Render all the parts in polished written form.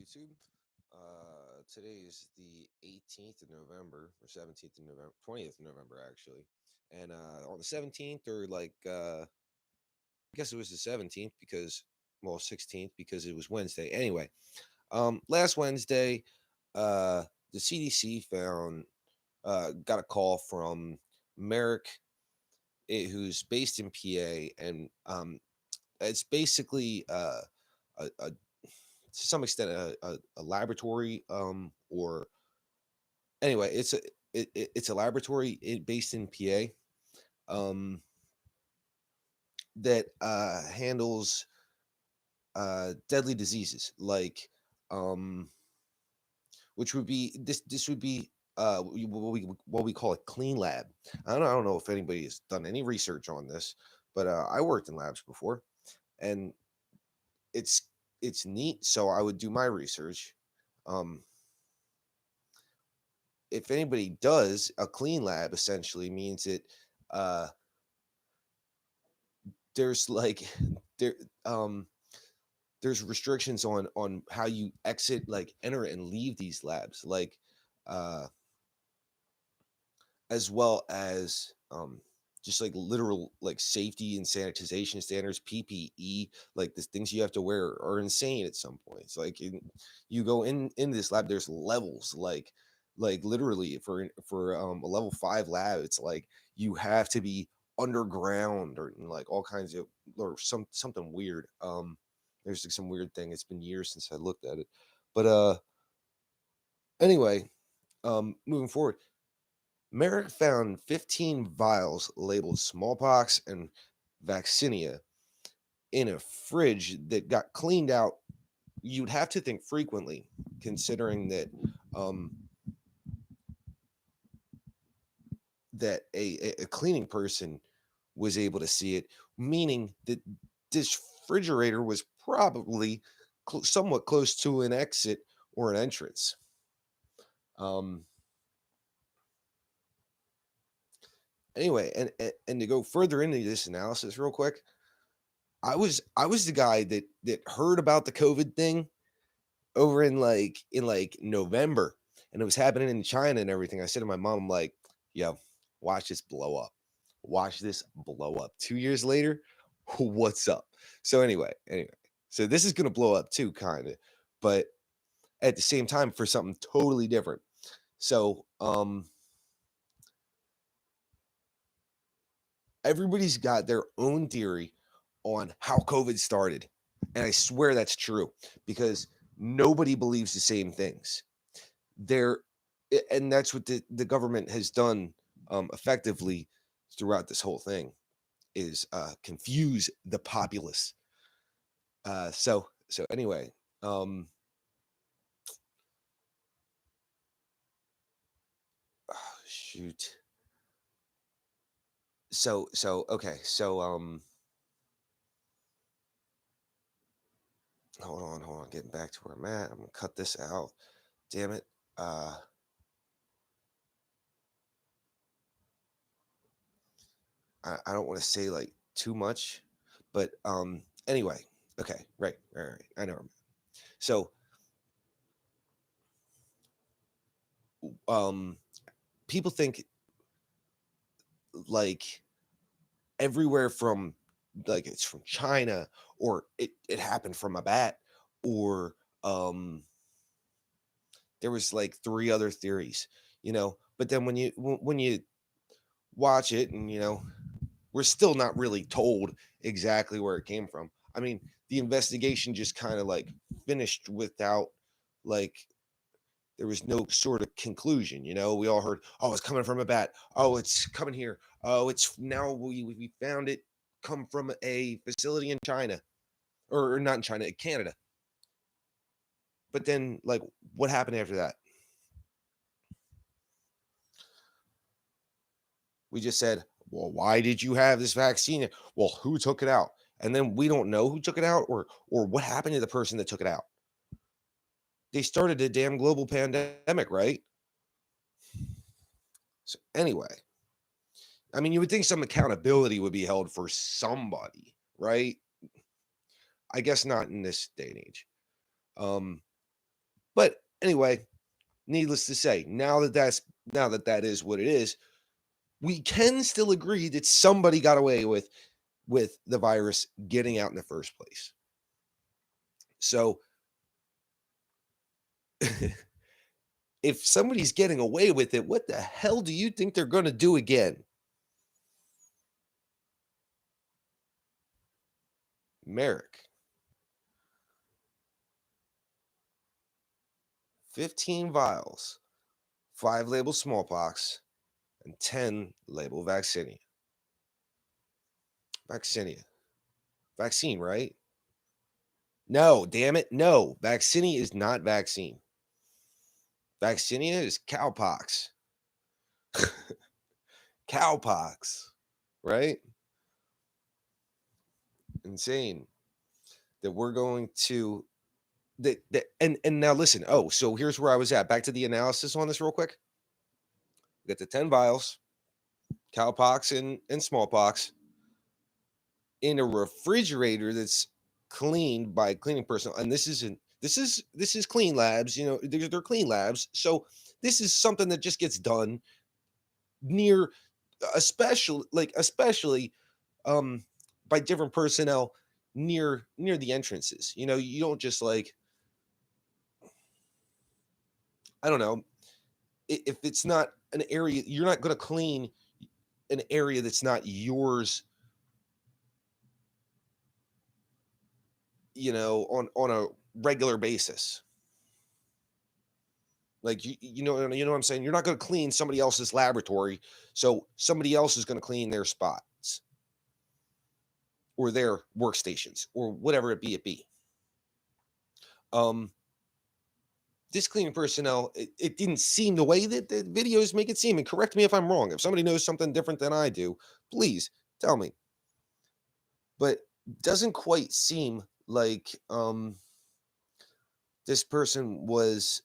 YouTube. Today is the 18th of November, or 17th of November, 20th of November, actually. And on the 17th, or I guess it was the 17th because, well, 16th because it was Wednesday. Anyway, last Wednesday, the CDC got a call from Merrick, who's based in PA, and it's basically a to some extent a laboratory or anyway it's a laboratory based in PA that handles deadly diseases like um which would be this would be what we call a clean lab. I don't know if anybody has done any research on this, but I worked in labs before, and it's it's neat, so I would do my research. um if anybody does, a clean lab essentially means that uh there's like there um there's restrictions on how you exit, like enter and leave these labs, like uh as well as just like literal like safety and sanitization standards, PPE, like the things you have to wear are insane at some points. Like you go in this lab, there's levels, like literally for a level 5 lab, it's like you have to be underground or like all kinds of or something weird. There's like some weird thing. It's been years since I looked at it. But anyway, moving forward, Merrick found 15 vials labeled smallpox and vaccinia in a fridge that got cleaned out. You'd have to think frequently, considering um, that a cleaning person was able to see it, meaning that this refrigerator was probably somewhat close to an exit or an entrance. Um, anyway, and to go further into this analysis real quick, I was the guy that heard about the COVID thing over in November, and it was happening in China and everything. I said to my mom, I'm like, yo, watch this blow up. Watch this blow up. 2 years later, what's up? So anyway. So this is gonna blow up too, kind of, but at the same time for something totally different. So everybody's got their own theory on how COVID started. And I swear that's true because nobody believes the same things. There, and that's what the government has done effectively throughout this whole thing is confuse the populace. So anyway, um, oh, shoot. So okay. Hold on. Getting back to where I'm at. I'm gonna cut this out. Damn it. Uh, I don't want to say like too much, but anyway, okay, right. I know. So um people think like everywhere from like it's from China or it happened from a bat or um there was like three other theories, but then when you watch it and we're still not really told exactly where it came from. I mean, the investigation just kind of like finished without like there was no sort of conclusion. We all heard, oh, it's coming from a bat. Oh, it's coming here. Oh, it's now we found it come from a facility in China or not in China, Canada. But then, like, what happened after that? We just said, well, why did you have this vaccine? Well, who took it out? And then we don't know who took it out or what happened to the person that took it out. They started a damn global pandemic, right? So anyway, I mean, you would think some accountability would be held for somebody, right? I guess not in this day and age. Um, But anyway, needless to say, now that that is what it is, we can still agree that somebody got away with the virus getting out in the first place. So if somebody's getting away with it, what the hell do you think they're going to do again? Merrick, 15 vials, 5 label smallpox, and 10 label vaccinia. Vaccinia. Vaccine, right? No, damn it. No, vaccinia is not vaccine. Vaccinia is cowpox. Cowpox, right? Insane that we're going to that and now listen. Oh, so here's where I was at. Back to the analysis on this real quick. We got the 10 vials, cowpox and smallpox in a refrigerator that's cleaned by cleaning personnel. And this is clean labs, you know, they're clean labs. So this is something that just gets done near especially um by different personnel near the entrances. You know, you don't just like, I don't know, if it's not an area, you're not going to clean an area that's not yours, you know, on a regular basis. Like you know what I'm saying? You're not going to clean somebody else's laboratory, so somebody else is going to clean their spots or their workstations or whatever it be. Um this cleaning personnel, it didn't seem the way that the videos make it seem. And correct me if I'm wrong. If somebody knows something different than I do, please tell me. But doesn't quite seem like this person was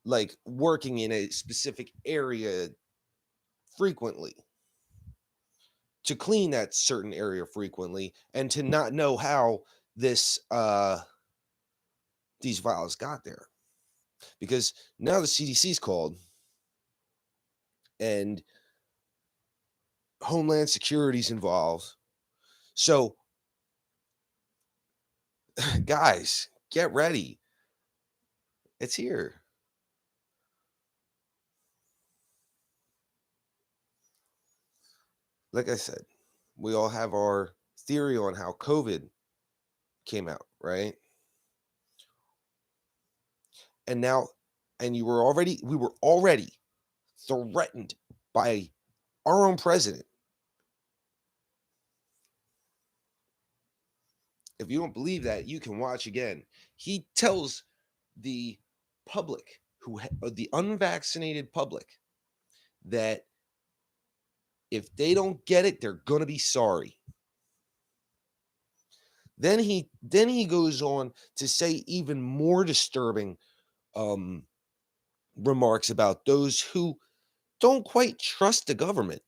like working in a specific area frequently to clean that certain area frequently and to not know how this these vials got there, because now the CDC's called and Homeland Security's involved. So guys, get ready. It's here. Like I said, we all have our theory on how COVID came out, right? And now, and we were already threatened by our own president. If you don't believe that, you can watch again. He tells the public, the unvaccinated public, that if they don't get it, they're going to be sorry. Then he goes on to say even more disturbing um, remarks about those who don't quite trust the government.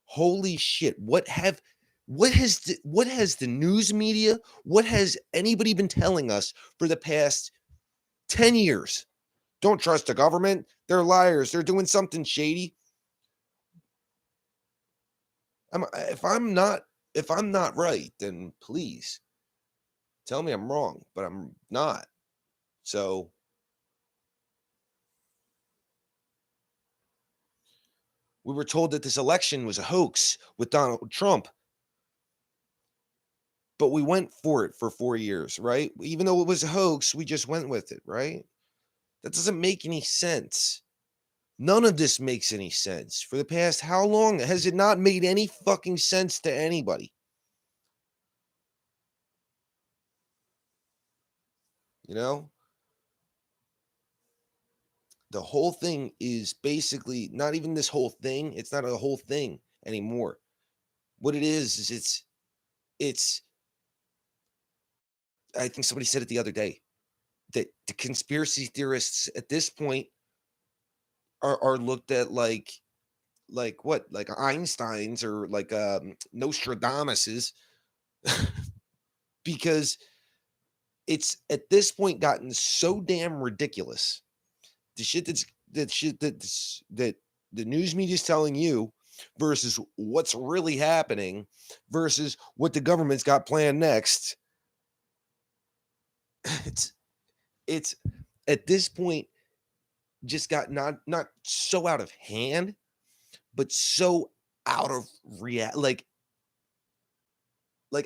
Holy shit! What has the news media? What has anybody been telling us for the past 10 years? Don't trust the government. They're liars. They're doing something shady. If I'm not right, then please tell me I'm wrong, but I'm not. So we were told that this election was a hoax with Donald Trump, but we went for it for 4 years, right? Even though it was a hoax, we just went with it, right? That doesn't make any sense. None of this makes any sense. For the past how long has it not made any fucking sense to anybody? You know? The whole thing is basically not even this whole thing. It's not a whole thing anymore. What it is it's I think somebody said it the other day that the conspiracy theorists at this point are looked at like what? Like Einstein's or like Nostradamus's, because it's at this point gotten so damn ridiculous. The shit that the news media is telling you versus what's really happening versus what the government's got planned next. It's it's at this point just got not so out of hand, but so out of like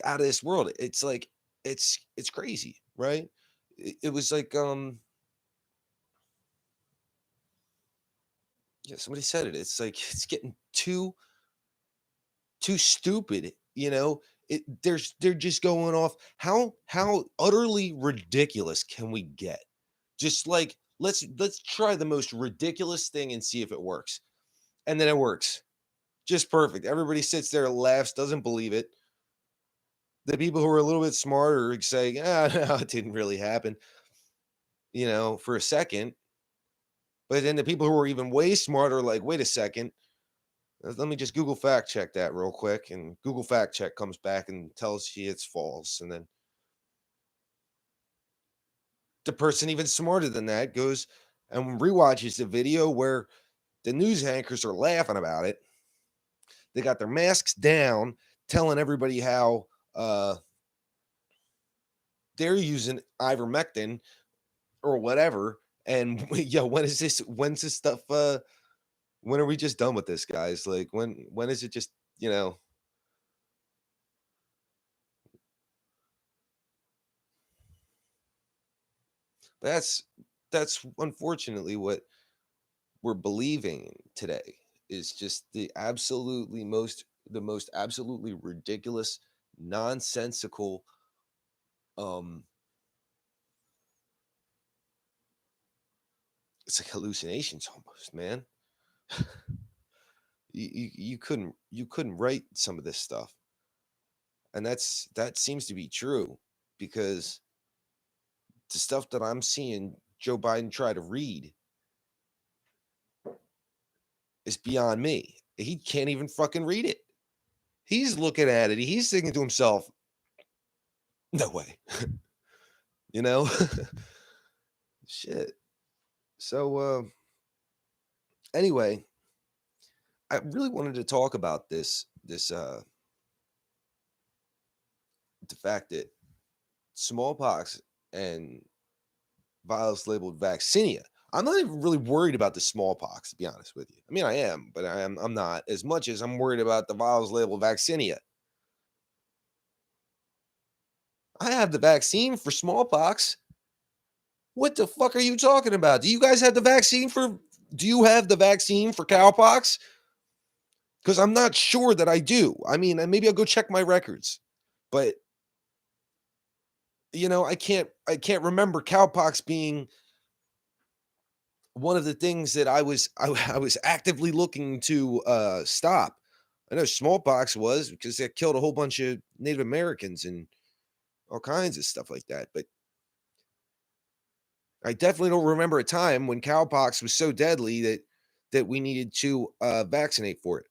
out of this world. It's like it's crazy, right? It was like yeah, somebody said it. It's like it's getting too stupid, you know? They're just going off how utterly ridiculous can we get? Just like let's try the most ridiculous thing and see if it works. And then it works. Just perfect. Everybody sits there, laughs, doesn't believe it. The people who are a little bit smarter say, "Ah, no, it didn't really happen," for a second. But then the people who are even way smarter are like, "Wait a second, let me just Google fact check that real quick." And Google fact check comes back and tells you it's false. And then the person even smarter than that goes and rewatches the video where the news anchors are laughing about it. They got their masks down, telling everybody how they're using ivermectin or whatever. And yeah, when's this stuff when are we just done with this, guys? Like when is it just, that's that's unfortunately what we're believing today is just the most absolutely ridiculous, nonsensical, um it's like hallucinations almost, man. You couldn't write some of this stuff. And that seems to be true because the stuff that I'm seeing Joe Biden try to read is beyond me. He can't even fucking read it. He's looking at it. He's thinking to himself, no way. you know? Shit. So anyway, I really wanted to talk about this the fact that smallpox and vials labeled vaccinia. I'm not even really worried about the smallpox, to be honest with you. I mean, I am, but I'm not as much as I'm worried about the vials labeled vaccinia. I have the vaccine for smallpox. What the fuck are you talking about? Do you guys have the vaccine for? Do you have the vaccine for cowpox? Because I'm not sure that I do. I mean, maybe I'll go check my records, but I can't remember cowpox being one of the things that I was actively looking to stop. I know smallpox was because it killed a whole bunch of Native Americans and all kinds of stuff like that. But I definitely don't remember a time when cowpox was so deadly that we needed to vaccinate for it.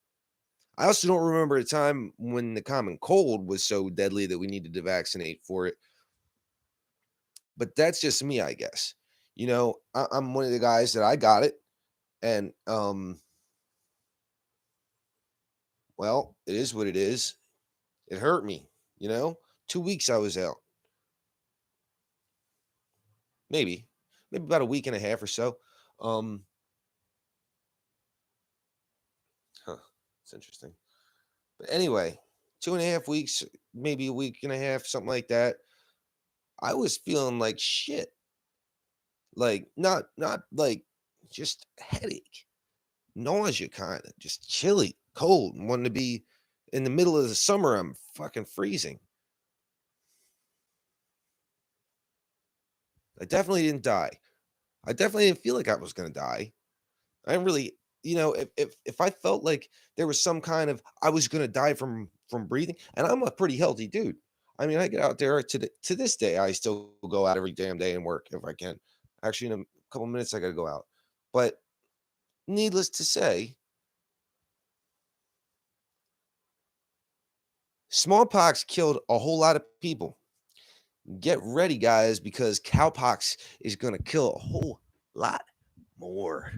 I also don't remember a time when the common cold was so deadly that we needed to vaccinate for it. But that's just me, I guess. I'm one of the guys that I got it, and well, it is what it is. It hurt me, 2 weeks I was out, maybe about a week and a half or so. Um, huh, it's interesting. But anyway, 2.5 weeks, maybe a week and a half, something like that. I was feeling like shit. Like not like just headache, nausea kind of, just chilly, cold, and wanting to be in the middle of the summer. I'm fucking freezing. I definitely didn't die. I definitely didn't feel like I was gonna die. I didn't really, if I felt like there was some kind of I was gonna die from breathing, and I'm a pretty healthy dude. I mean, I get out there to this day. I still go out every damn day and work if I can. Actually, in a couple minutes, I got to go out. But needless to say, Smallpox killed a whole lot of people. Get ready, guys, because cowpox is going to kill a whole lot more.